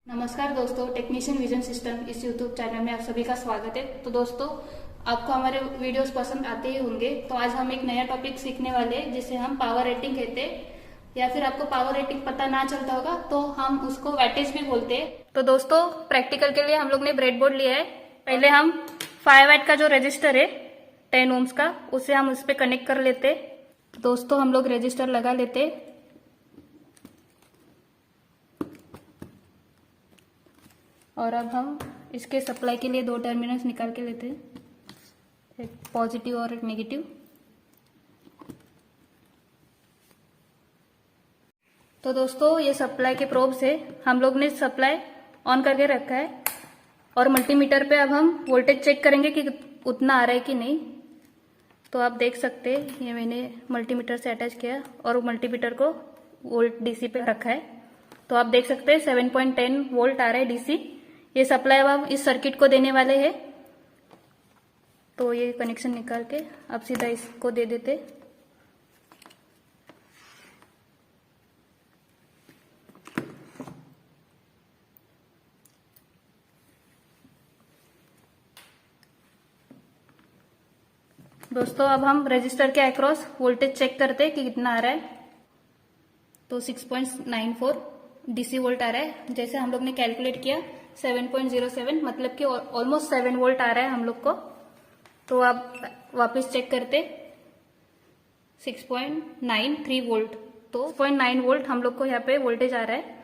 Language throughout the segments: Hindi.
नमस्कार दोस्तों, टेक्नीशियन विजन सिस्टम इस यूट्यूब चैनल में आप सभी का स्वागत है। तो दोस्तों, आपको हमारे वीडियोस पसंद आते ही होंगे। तो आज हम एक नया टॉपिक सीखने वाले हैं जिसे हम पावर रेटिंग कहते हैं, या फिर आपको पावर रेटिंग पता ना चलता होगा तो हम उसको वैटेज भी बोलते हैं। तो दोस्तों, प्रैक्टिकल के लिए हम लोग ने ब्रेडबोर्ड लिया है। पहले हम 5 वाट का जो रजिस्टर है 10 ओम्स का, उसे हम उस पर कनेक्ट कर लेते। तो दोस्तों, हम लोग रजिस्टर लगा लेते और अब हम इसके सप्लाई के लिए 2 टर्मिनल्स निकाल के लेते हैं, एक पॉजिटिव और एक नेगेटिव। तो दोस्तों, ये सप्लाई के प्रोब से हम लोग ने सप्लाई ऑन करके रखा है और मल्टीमीटर पे अब हम वोल्टेज चेक करेंगे कि उतना आ रहा है कि नहीं। तो आप देख सकते हैं, ये मैंने मल्टीमीटर से अटैच किया और मल्टीमीटर को वोल्ट डीसी पे रखा है। तो आप देख सकते हैं 7.10 वोल्ट आ रहा है डीसी। ये सप्लाई अब हम इस सर्किट को देने वाले हैं। तो ये कनेक्शन निकाल के अब सीधा इसको दे देते। दोस्तों, अब हम रजिस्टर के अक्रॉस वोल्टेज चेक करते हैं कि कितना आ रहा है। तो 6.94 डीसी वोल्ट आ रहा है। जैसे हम लोग ने कैलकुलेट किया 7.07, मतलब कि ऑलमोस्ट 7 वोल्ट आ रहा है हम लोग को। तो आप वापस चेक करते 6.93 वोल्ट। तो 0.9 वोल्ट हम लोग को यहाँ पे वोल्टेज आ रहा है।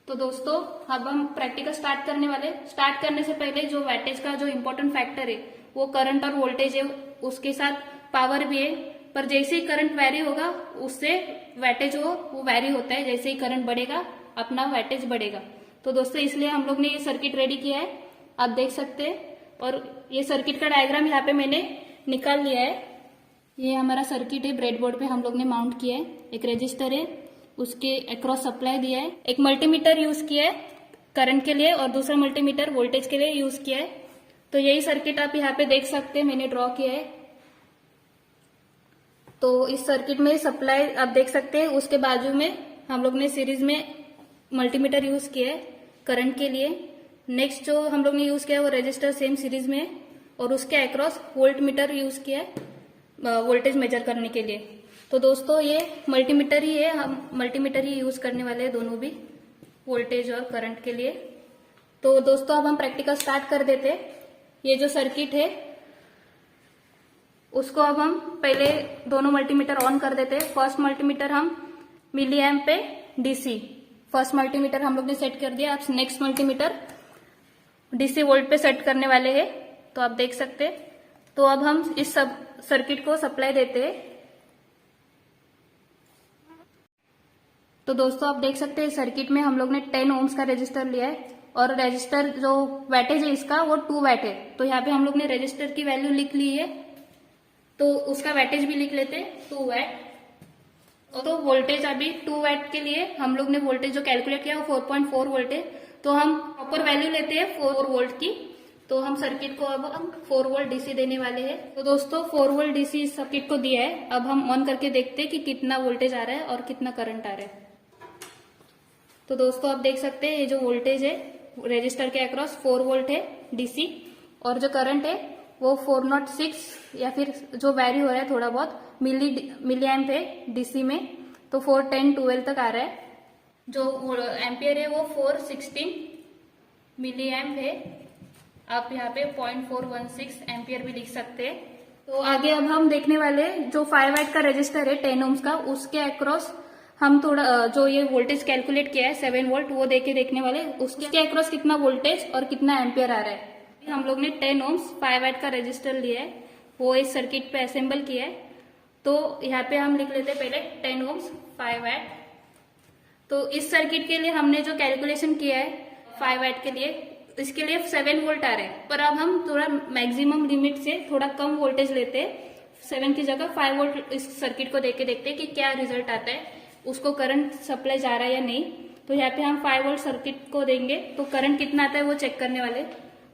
तो दोस्तों, अब हम प्रैक्टिकल स्टार्ट करने वाले। स्टार्ट करने से पहले जो वैटेज का जो इम्पोर्टेंट फैक्टर है वो करंट और वोल्टेज है, उसके साथ पावर भी है। पर जैसे ही करंट वैरी होगा उससे वैटेज वो वैरी होता है। जैसे ही करंट बढ़ेगा अपना वैटेज बढ़ेगा। तो दोस्तों, इसलिए हम लोग ने ये सर्किट रेडी किया है, आप देख सकते हैं। और ये सर्किट का डायग्राम यहाँ पे मैंने निकाल लिया है। ये हमारा सर्किट है, ब्रेडबोर्ड पे हम लोग ने माउंट किया है। एक रजिस्टर है, उसके अक्रॉस सप्लाई दिया है। एक मल्टीमीटर यूज किया है करंट के लिए और दूसरा मल्टीमीटर वोल्टेज के लिए यूज किया है। तो यही सर्किट आप यहाँ पे देख सकते हैं, मैंने ड्रॉ किया है। तो इस सर्किट में सप्लाई आप देख सकते हैं। उसके बाजू में हम लोग ने सीरीज में मल्टीमीटर यूज किया है करंट के लिए। नेक्स्ट जो हम लोग ने यूज किया है वो रजिस्टर सेम सीरीज में है और उसके अक्रॉस वोल्ट मीटर यूज किया है वोल्टेज मेजर करने के लिए। तो दोस्तों, ये मल्टीमीटर ही है, हम मल्टीमीटर ही यूज करने वाले हैं दोनों भी, वोल्टेज और करंट के लिए। तो दोस्तों, अब हम प्रैक्टिकल स्टार्ट कर देते हैं। ये जो सर्किट है उसको अब हम पहले दोनों मल्टीमीटर ऑन कर देते हैं। फर्स्ट मल्टीमीटर हम मिली एम्प पे डीसी, फर्स्ट मल्टीमीटर हम लोग ने सेट कर दिया। अब नेक्स्ट मल्टीमीटर डीसी वोल्ट पे सेट करने वाले हैं। तो आप देख सकते हैं। तो अब हम इस सब सर्किट को सप्लाई देते हैं। तो दोस्तों, आप देख सकते हैं सर्किट में हम लोग ने 10 ओम्स का रजिस्टर लिया है और रजिस्टर जो वैटेज है इसका वो 2 वैट है। तो यहाँ पे हम लोग ने रजिस्टर की वैल्यू लिख ली है, तो उसका वैटेज भी लिख लेते हैं 2 वैट। तो वोल्टेज अभी 2 वैट के लिए हम लोग ने वोल्टेज जो कैलकुलेट किया वो 4.4 वोल्ट है। तो हम प्रॉपर वैल्यू लेते हैं 4 वोल्ट की। तो हम सर्किट को अब हम 4 वोल्ट डीसी देने वाले हैं। तो दोस्तों, 4 वोल्ट डीसी इस सर्किट को दिया है। अब हम ऑन करके देखते हैं कि कितना वोल्टेज आ रहा है और कितना करंट आ रहा है। तो दोस्तों, आप देख सकते हैं ये जो वोल्टेज है रजिस्टर के अक्रॉस 4 वोल्ट है डीसी, और जो करंट है वो 406 या फिर जो वैरी हो रहा है थोड़ा बहुत मिली एम्प है डीसी में। तो 410-12 तक आ रहा है। जो एम्पियर है वो 416 मिली एम्प है। आप यहाँ पे 0.416 एम्पियर भी लिख सकते हैं। तो आगे अब हम देखने वाले जो 5 वाट का रजिस्टर है 10 ओम्स का, उसके अक्रॉस हम थोड़ा जो ये वोल्टेज कैलकुलेट किया है 7 वोल्ट वो देके देखने वाले उसके अक्रॉस कितना वोल्टेज और कितना एम्पियर आ रहा है। हम लोग ने 10 ओम्स 5 वाट का रजिस्टर लिया है, वो इस सर्किट पे असेंबल किया है। तो यहाँ पे हम लिख लेते हैं पहले 10 ओम्स 5 वाट। तो इस सर्किट के लिए हमने जो कैलकुलेशन किया है 5 वाट के लिए, इसके लिए 7 वोल्ट आ रहे हैं। पर अब हम थोड़ा मैक्सिमम लिमिट से थोड़ा कम वोल्टेज लेते हैं, 7 की जगह 5 वोल्ट इस सर्किट को देके देखते हैं कि क्या रिजल्ट आता है, उसको करंट सप्लाई जा रहा है या नहीं। तो यहाँ पे हम 5 वोल्ट सर्किट को देंगे तो करंट कितना आता है वो चेक करने वाले।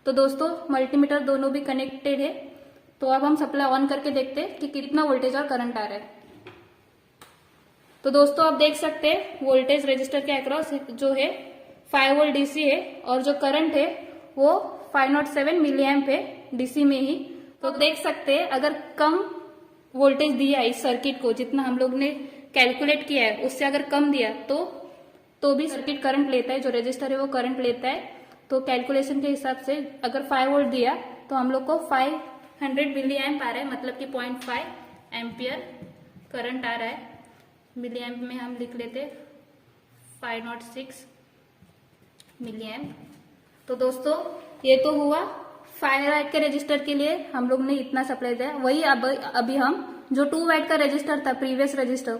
तो दोस्तों, मल्टीमीटर दोनों भी कनेक्टेड है। तो अब हम सप्लाई ऑन करके देखते हैं कि कितना वोल्टेज और करंट आ रहा है। तो दोस्तों, आप देख सकते हैं वोल्टेज रजिस्टर के अक्रॉस जो है 5 वोल्ट डीसी है और जो करंट है वो 507 मिली एम्प है डीसी में ही। तो देख सकते हैं अगर कम वोल्टेज दिया इस सर्किट को, जितना हम लोग ने कैलकुलेट किया है उससे अगर कम दिया तो भी सर्किट करंट लेता है, जो रजिस्टर है वो करंट लेता है। तो कैलकुलेशन के हिसाब से अगर 5 वोल्ट दिया तो हम लोग को 500 मिली एम्प आ रहा है, मतलब कि 0.5 एम्पियर करंट आ रहा है। मिली एम्प में हम लिख लेते 506 मिली एम्प। तो दोस्तों ये तो हुआ 5 वैट के रजिस्टर के लिए हम लोग ने इतना सप्लाई दिया। वही अभी हम जो 2 वैट का रजिस्टर था प्रीवियस रजिस्टर,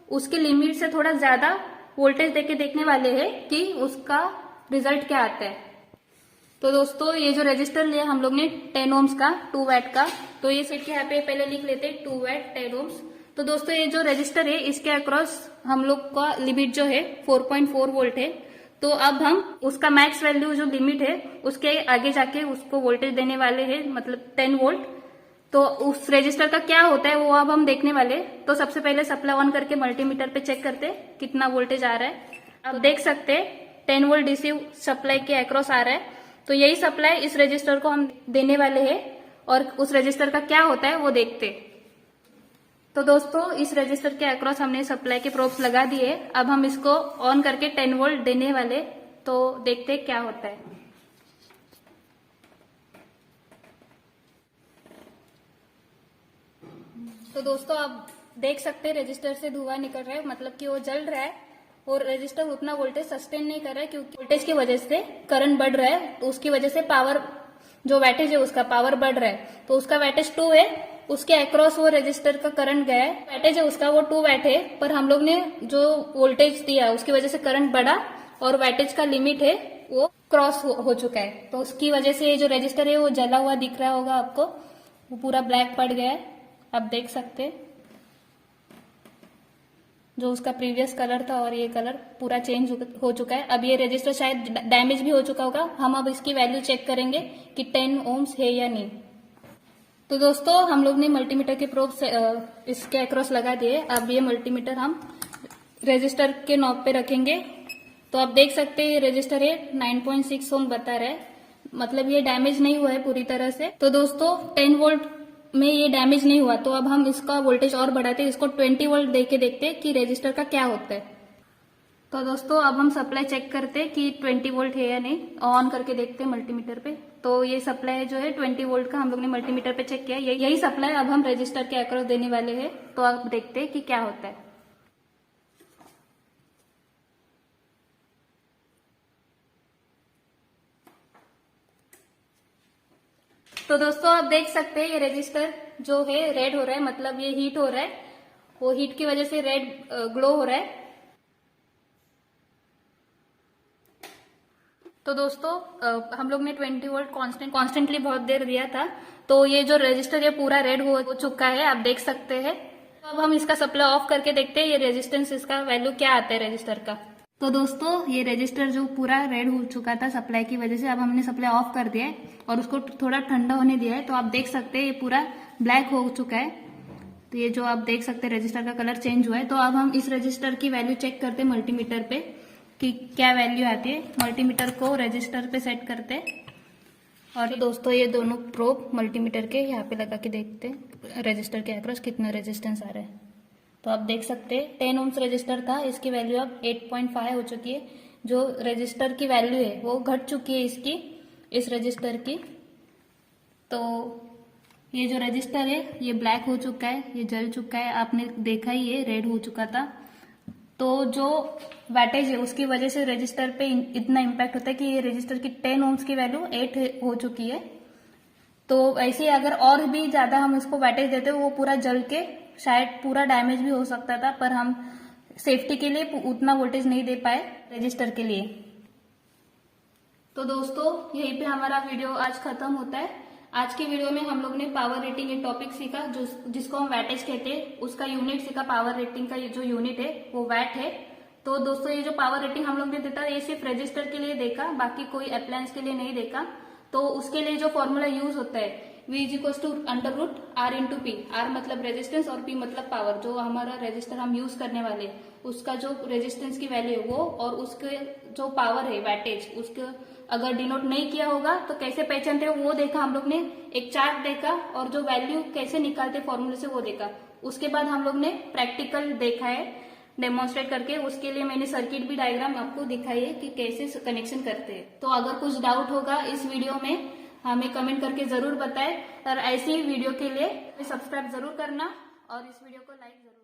उसके लिमिट से थोड़ा ज्यादा वोल्टेज देके देखने वाले हैं कि उसका रिजल्ट क्या आता है। तो दोस्तों ये जो रजिस्टर लिया हम लोग ने 10 ओम्स का 2 वैट का, तो ये सेट के यहाँ पे पहले लिख लेते 2 वैट 10 ओम्स। तो दोस्तों ये जो रजिस्टर है इसके अक्रॉस हम लोग का लिमिट जो है 4.4 वोल्ट है। तो अब हम उसका मैक्स वैल्यू जो लिमिट है उसके आगे जाके उसको वोल्टेज देने वाले हैं, मतलब 10 वोल्ट। तो उस रजिस्टर का क्या होता है वो अब हम देखने वाले। तो सबसे पहले सप्लाई ऑन करके मल्टीमीटर पे चेक करते कितना वोल्टेज आ रहा है। अब देख सकते 10 वोल्ट डीसी सप्लाई के अक्रॉस आ रहा है। तो यही सप्लाई इस रजिस्टर को हम देने वाले हैं और उस रजिस्टर का क्या होता है वो देखते। तो दोस्तों इस रजिस्टर के अक्रॉस हमने सप्लाई के प्रोब्स लगा दिए। अब हम इसको ऑन करके 10 वोल्ट देने वाले, तो देखते क्या होता है। तो दोस्तों आप देख सकते हैं रजिस्टर से धुआं निकल रहा है, मतलब कि वो जल रहा है और रजिस्टर उतना वोल्टेज सस्टेन नहीं कर रहा है क्योंकि वोल्टेज की वजह से करंट बढ़ रहा है। तो उसकी वजह से पावर जो वैटेज है उसका पावर बढ़ रहा है। तो उसका वैटेज 2 है, उसके अक्रॉस वो रजिस्टर का करंट गया है। वैटेज है उसका वो 2 वैट है, पर हम लोग ने जो वोल्टेज दिया उसकी वजह से करंट बढ़ा और वैटेज का लिमिट है वो क्रॉस हो चुका है। तो उसकी वजह से ये जो रजिस्टर है वो जला हुआ दिख रहा होगा आपको, वो पूरा ब्लैक पड़ गया है। आप देख सकते जो उसका प्रीवियस कलर था और ये कलर पूरा चेंज हो चुका है। अब ये रजिस्टर शायद डैमेज भी हो चुका होगा। हम अब इसकी वैल्यू चेक करेंगे कि 10 ओम्स है या नहीं। तो दोस्तों हम लोग ने मल्टीमीटर के प्रोब्स इसके अक्रॉस लगा दिए। अब ये मल्टीमीटर हम रजिस्टर के नॉब पे रखेंगे। तो आप देख सकते हैं ये रजिस्टर है 9.6 ओम बता रहा है, मतलब ये डैमेज नहीं हुआ है पूरी तरह से। तो दोस्तों 10 वोल्ट में ये डैमेज नहीं हुआ, तो अब हम इसका वोल्टेज और बढ़ाते हैं, इसको 20 वोल्ट दे के देखते हैं कि रजिस्टर का क्या होता है। तो दोस्तों अब हम सप्लाई चेक करते हैं कि 20 वोल्ट है या नहीं। ऑन करके देखते हैं मल्टीमीटर पे। तो ये सप्लाई जो है 20 वोल्ट का हम लोग ने मल्टीमीटर पे चेक किया। यही सप्लाई अब हम रजिस्टर के अक्रॉस देने वाले हैं। तो अब देखते हैं कि क्या होता है। तो दोस्तों आप देख सकते हैं ये रजिस्टर जो है रेड हो रहा है, मतलब ये हीट हो रहा है, वो हीट की वजह से रेड ग्लो हो रहा है। तो दोस्तों हम लोग ने 20 वोल्ट कॉन्स्टेंटली बहुत देर दिया था, तो ये जो रजिस्टर है पूरा रेड हो चुका है, आप देख सकते हैं। तो अब हम इसका सप्लाई ऑफ करके देखते हैं ये रेजिस्टेंस, इसका वैल्यू क्या आता है रजिस्टर का। तो दोस्तों ये रजिस्टर जो पूरा रेड हो चुका था सप्लाई की वजह से, अब हमने सप्लाई ऑफ कर दिया है और उसको थोड़ा ठंडा होने दिया है। तो आप देख सकते हैं ये पूरा ब्लैक हो चुका है। तो ये जो आप देख सकते हैं रजिस्टर का कलर चेंज हुआ है। तो अब हम इस रजिस्टर की वैल्यू चेक करते हैं मल्टीमीटर पे कि क्या वैल्यू आती है। मल्टीमीटर को रजिस्टर पे सेट करते हैं और दोस्तों ये दोनों प्रोब मल्टीमीटर के यहाँ पे लगा के देखते हैं रजिस्टर के अक्रॉस कितना रेजिस्टेंस आ रहा है। तो आप देख सकते हैं 10 ओम्स रजिस्टर था, इसकी वैल्यू अब 8.5 हो चुकी है। जो रजिस्टर की वैल्यू है वो घट चुकी है इसकी, इस रजिस्टर की। तो ये जो रजिस्टर है ये ब्लैक हो चुका है, ये जल चुका है, आपने देखा ही है रेड हो चुका था। तो जो वैटेज है उसकी वजह से रजिस्टर पे इतना इम्पैक्ट होता है कि ये रजिस्टर की 10 ओम्स की वैल्यू 8 हो चुकी है। तो ऐसे अगर और भी ज्यादा हम इसको वैटेज देते वो पूरा जल के शायद पूरा डैमेज भी हो सकता था, पर हम सेफ्टी के लिए उतना वोल्टेज नहीं दे पाए रजिस्टर के लिए। तो दोस्तों यहीं पे हमारा वीडियो आज खत्म होता है। आज की वीडियो में हम लोग ने पावर रेटिंग ये टॉपिक सीखा, जिसको हम वैटेज कहते हैं, उसका यूनिट सीखा। पावर रेटिंग का ये जो यूनिट है वो वैट है। तो दोस्तों ये जो पावर रेटिंग हम लोग ने देखा ये सिर्फ रजिस्टर के लिए देखा, बाकी कोई अप्लायंस के लिए नहीं देखा। तो उसके लिए जो फॉर्मूला यूज होता है V is equal to under root R into P. R मतलब रेजिस्टेंस और पी मतलब पावर। जो हमारा रेजिस्टर हम यूज करने वाले हैं उसका जो रेजिस्टेंस की वैल्यू है वो और उसके जो पावर है वैटेज, उसके अगर डिनोट नहीं किया होगा तो कैसे पहचानते हैं वो देखा हम लोग ने। एक चार्ट देखा और जो वैल्यू कैसे निकालते फॉर्मूले से वो देखा। उसके बाद हम लोग ने प्रैक्टिकल देखा है डेमोन्स्ट्रेट करके। उसके लिए मैंने सर्किट भी डायग्राम आपको दिखाई है कि कैसे कनेक्शन करते हैं। तो अगर कुछ डाउट होगा इस वीडियो में हमें कमेंट करके जरूर बताएं और ऐसी वीडियो के लिए सब्सक्राइब जरूर करना और इस वीडियो को लाइक जरूर